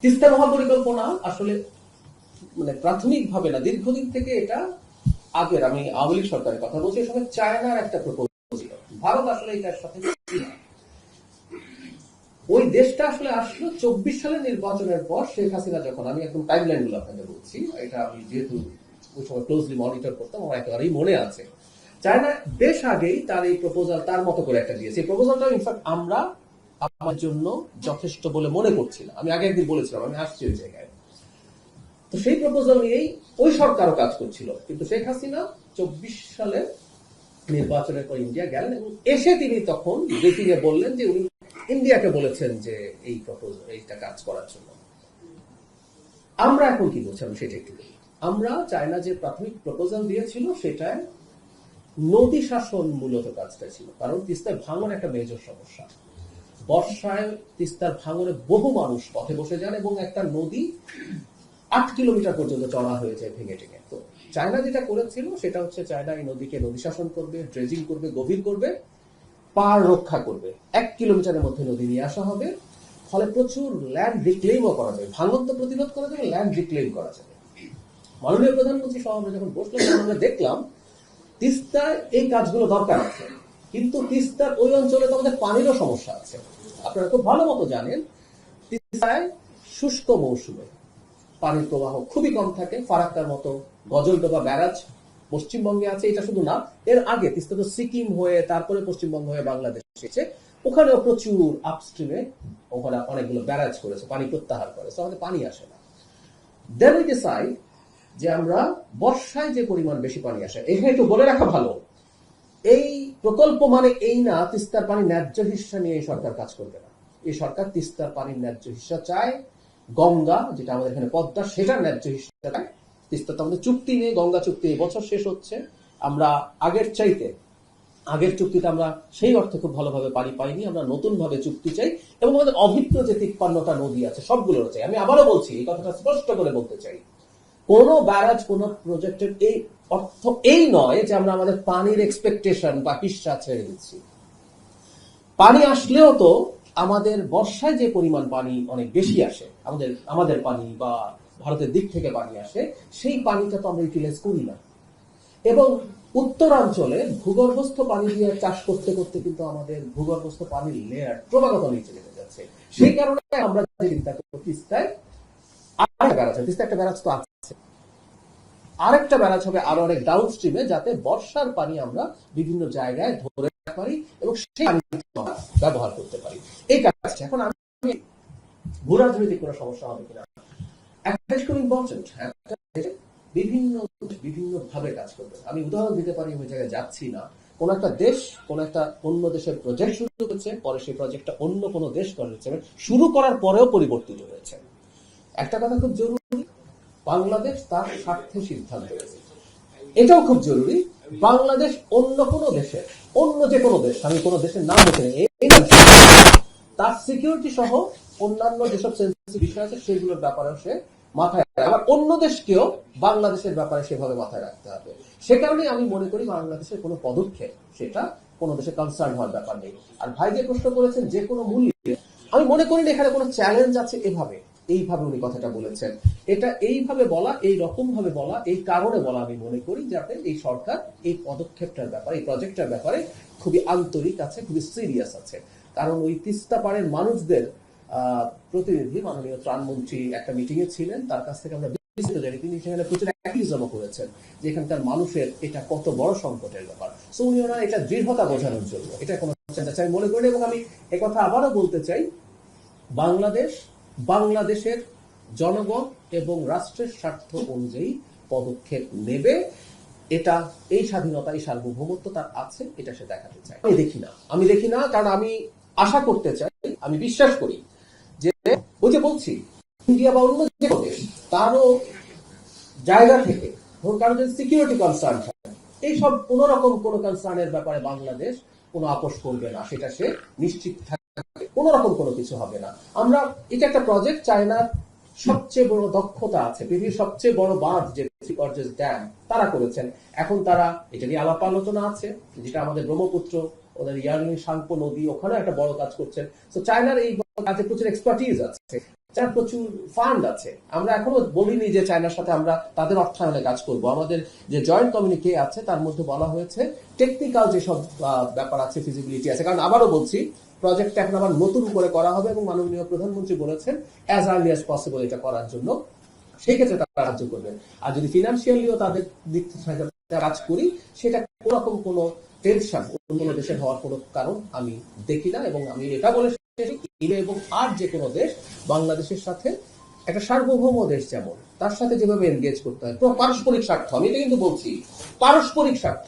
তিস্তা মহাপরিকল্পনা আসলে মানে প্রাথমিকভাবে না, দীর্ঘদিন থেকে এটা আগের, আমি আওয়ামী লীগ সরকারের কথা বলছি, সময় চায়নার একটা প্রপোজাল ছিল। ভারত আসলে এটার সাথে ওই দেশটা আসলে আসলো 24 সালের নির্বাচনের পর শেখ হাসিনা যখন, আমি একদম টাইমলাইন গুলো আপনাকে বলছি, এটা আমি যেহেতু ওই সময় ক্লোজলি মনিটর করতাম, আমার একেবারেই মনে আছে। চায়না বেশ আগেই তার এই প্রপোজাল তার মতো করে একটা দিয়েছে। এই প্রপোজালটা ইনফ্যাক্ট আমরা আমার জন্য যথেষ্ট বলে মনে করছি না। আমি আগে একদিন বলেছিলাম, আমি আসছি ওই জায়গায়। তো সেই প্রপোজাল নিয়েই ওই সরকারও কাজ করছিল, কিন্তু শেখ হাসিনা 24 সালে নির্বাচনের পর ইন্ডিয়া গেলেন এবং এসে তিনি তখন ব্রিফিংয়ে বললেন যে উনি ইন্ডিয়াকে বলেছেন যে এই প্রপোজাল, এইটা কাজ করার জন্য। আমরা এখন কি বলছি আমি সেটা একটু বলি। আমরা চায়না যে প্রাথমিক প্রপোজাল দিয়েছিল সেটায় নদী শাসন মূলত কাজটা ছিল, কারণ তিস্তার ভাঙন একটা মেজর সমস্যা। বর্ষায় তিস্তার ভাঙনে বহু মানুষ পথে বসে যান এবং একটা নদী 8 কিলোমিটার পর্যন্ত চড়া হয়ে যায় ভেঙে টেঙে। তো চায়না যেটা করেছিল সেটা হচ্ছে চায়না এই নদীকে নদী শাসন করবে, ড্রেজিং করবে, গভীর করবে, পার রক্ষা করবে। 1 কিলোমিটারের মধ্যে নদী নিয়ে আসা হবে, ফলে প্রচুর ল্যান্ড রিক্লেইমও করা যাবে, ভাঙন তো প্রতিরোধ করা যাবে, ল্যান্ড রিক্লেইম করা যাবে। মাননীয় প্রধানমন্ত্রী সহ আমরা যখন বসলাম আমরা দেখলাম তিস্তার এই কাজগুলো দরকার আছে, কিন্তু তিস্তার ওই অঞ্চলে তো আমাদের পানিরও সমস্যা আছে। আপনারা খুব ভালো মতো জানেন তিস্তায় শুষ্ক মৌসুমে পানির প্রবাহ খুবই কম থাকে। ফারাক্কার মতো গজলডোবা ব্যারাজ পশ্চিমবঙ্গে আছে, এটা শুধু না, এর আগে তিস্তা তো সিকিম হয়ে তারপরে পশ্চিমবঙ্গ হয়ে বাংলাদেশ এসেছে, ওখানেও প্রচুর আপস্ট্রিমে ওখানে অনেকগুলো ব্যারাজ করেছে, পানি প্রত্যাহার করে, আমাদের পানি আসে না। দেন উই ডিসাইড যে আমরা বর্ষায় যে পরিমাণ বেশি পানি আসে, এখানে একটু বলে রাখা ভালো, এই প্রকল্প মানে এই না তিস্তার পানি ন্যায্য হিস্সা নিয়ে এই সরকার কাজ করবে না। এই সরকার তিস্তার পানির ন্যায্য হিস্সা চায়। গঙ্গা, যেটা আমাদের এখানে পদ্মা, সেটার ন্যায্য হিস্সা চায়। তিস্তা তো আমাদের চুক্তি নেই, গঙ্গা চুক্তি এই বছর শেষ হচ্ছে। আমরা আগের চুক্তিতে আমরা সেই অর্থে খুব ভালোভাবে পানি পাইনি, আমরা নতুন ভাবে চুক্তি চাই এবং আমাদের অভিজ্ঞ যে 53টা নদী আছে সবগুলোর চাই। আমি আবারও বলছি, এই কথাটা স্পষ্ট করে বলতে চাই, কোন ব্যারাজ, কোন প্রজেক্টের এই অর্থ এই নয় যে আমরা আমাদের পানির এক্সপেকটেশন বা হিস্সা ছেড়ে দিচ্ছি। পানি আসলেও তো আমাদের বর্ষায় যে পরিমাণ পানি অনেক বেশি আসে, আমাদের পানি বা ভারতের দিক থেকে পানি আসে, সেই পানিটা তো আমরা ইউটিলাইজ করি না। এবং উত্তরাঞ্চলে ভূগর্ভস্থ পানি দিয়ে চাষ করতে করতে কিন্তু আমাদের ভূগর্ভস্থ পানির লেয়ার ক্রমাগত নিচে যেতে যাচ্ছে। সেই কারণে আমরা চিন্তা করি তিস্তায় আরেকটা ব্যারাজ, তিস্তা একটা ব্যারাজ তো আছে, আরেকটা ব্যারাজ হবে আরো অনেক ডাউন স্ট্রিমে, যাতে বর্ষার পানি আমরা বিভিন্ন জায়গায় ধরে রাখতে পারি এবং সেই পানি ব্যবহার করতে পারি। এই কাজটা এখন আমি ভূরাজনৈতিক কোনো সমস্যা হবে কিনা, একটা খুব ইম্পর্টেন্ট, বিভিন্ন বিভিন্ন ভাবে কাজ করবে। আমি উদাহরণ দিতে পারি, ওই জায়গায় যাচ্ছি না। কোন একটা দেশ কোন একটা অন্য দেশের প্রজেক্ট শুরু করেছে, পরে সেই প্রজেক্টটা অন্য কোনো দেশ করেছে, শুরু করার পরেও পরিবর্তিত হয়েছে। একটা কথা খুব জরুরি, বাংলাদেশ তার স্বার্থে সিদ্ধান্ত নেবে, এটাও খুব জরুরি। বাংলাদেশ অন্য কোনো দেশের, অন্য যে কোনো দেশ, আমি কোনো দেশের নাম বলতে নেই, তার সিকিউরিটি সহ অন্যান্য যেসব সেন্সিটিভ বিষয় আছে সেগুলোর ব্যাপারে সে মাথায় রাখে। আবার অন্য দেশকেও বাংলাদেশের ব্যাপারে সেভাবে মাথায় রাখতে হবে। সে কারণে আমি মনে করি বাংলাদেশের কোনো পদক্ষেপ সেটা কোনো দেশে কনসার্ন হওয়ার ব্যাপার নেই। আর ভাই যে প্রশ্ন করেছেন যে কোনো মূল্যে, আমি মনে করি না এখানে কোনো চ্যালেঞ্জ আছে। এইভাবে উনি কথাটা বলেছেন, এটা এইভাবে বলা, এই রকম ভাবে বলা, এই কারণে বলা, আমি মনে করি যাতে এই সরকার এই পদক্ষেপটার ব্যাপারে, এই প্রজেক্টটার ব্যাপারে খুবই আন্তরিক আছে, খুবই সিরিয়াস আছে। কারণ ওই তিস্তা পাড়ের মানুষদের প্রতিনিধি মাননীয় ত্রাণমন্ত্রী একটা মিটিং এ ছিলেন, তার কাছ থেকে আমরা বিস্তারিত জানি, তিনি সেখানে প্রচুর অ্যাক্টিভিজমও করেছেন যে এখানকার মানুষের এটা কত বড় সংকটের ব্যাপার। সো উনি ওনার এটা দৃঢ়তা বোঝানোর জন্য, এটা কোনো আমি মনে করি। এবং আমি একথা আবারও বলতে চাই, বাংলাদেশের জনগণ এবং রাষ্ট্রের স্বার্থ অনুযায়ী পদক্ষেপ নেবে। এটা এই স্বাধীনতা, এই সার্বভৌমত্ব তার আছে, এটা সে দেখাতে চায়। আমি দেখি না, কারণ আমি আশা করতে চাই, আমি বিশ্বাস করি যে ওই যে বলছি ইন্ডিয়া বা অন্য যে দেশ তারও জায়গা থেকে, ধরুন কারণ যদি সিকিউরিটি কনসার্ন থাকে, এইসব কোন রকম কোন কনসার্নের ব্যাপারে বাংলাদেশ কোনো আপোষ করবে না, সেটা সে নিশ্চিত থাকে, কোন রকম কোনো কিছু হবে না। আমরা এটা একটা প্রজেক্ট, চায়নার সবচেয়ে বড় দক্ষতা আছে, পৃথিবীর সবচেয়ে বড় বাঁধ যে থ্রি গর্জেস ড্যাম তারা করেছেন। এখন তারা এটা নিয়ে আলাপ আলোচনা আছে, যেটা আমাদের ব্রহ্মপুত্র, ওদের ইয়ার্লিং সাংপো নদী, ওখানে একটা বড় কাজ করছেন। তো চায়নার এই কাজে প্রচুর এক্সপার্টিজ আছে, চায়নার প্রচুর ফান্ড আছে। আমরা এখনো বলিনি যে চায়নার সাথে আমরা তাদের অর্থায়নে কাজ করব। আমাদের যে জয়েন্ট কমিউনিকে আছে তার মধ্যে বলা হয়েছে টেকনিক্যাল যেসব ব্যাপার আছে, ফিজিবিলিটি আছে। কারণ আবারও বলছি, প্রজেক্টটা এখন আবার নতুন করে করা হবে এবং মাননীয় প্রধানমন্ত্রী বলেছেন অ্যাজ আর্লি অ্যাজ পসিবল এটা করার জন্য। সেই ক্ষেত্রে তারা সাহায্য করবেন। আর যদি ফিনান্সিয়ালিও তাদের দিক থেকে কাজ করি, সেটা কোনোরকম কোনো টেনশন অন্য দেশের হওয়ার কোনো কারণ আমি দেখি না। এবং আমি এটা বলে এবং আর যে কোনো দেশ বাংলাদেশের সাথে একটা সার্বভৌম দেশ যেমন তার সাথে যেভাবে এনগেজ করতে হয়, পারস্পরিক স্বার্থ, আমি এটা কিন্তু বলছি পারস্পরিক স্বার্থ।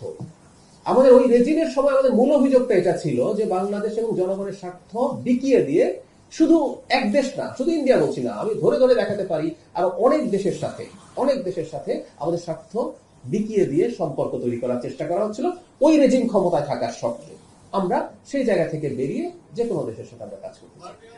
আমাদের ওই রেজিমের সময় আমাদের মূল অভিযোগটা এটা ছিল যে বাংলাদেশ এবং জনগণের স্বার্থ বিকিয়ে দিয়ে, শুধু এক দেশ না, শুধু ইন্ডিয়া বলছি না, আমি ধরে ধরে দেখাতে পারি আর অনেক দেশের সাথে আমাদের স্বার্থ বিকিয়ে দিয়ে সম্পর্ক তৈরি করার চেষ্টা করা হচ্ছিল ওই রেজিম ক্ষমতায় থাকার শর্তে। আমরা সেই জায়গা থেকে বেরিয়ে যে কোনো দেশের সাথে আমরা কাজ করতে চাই।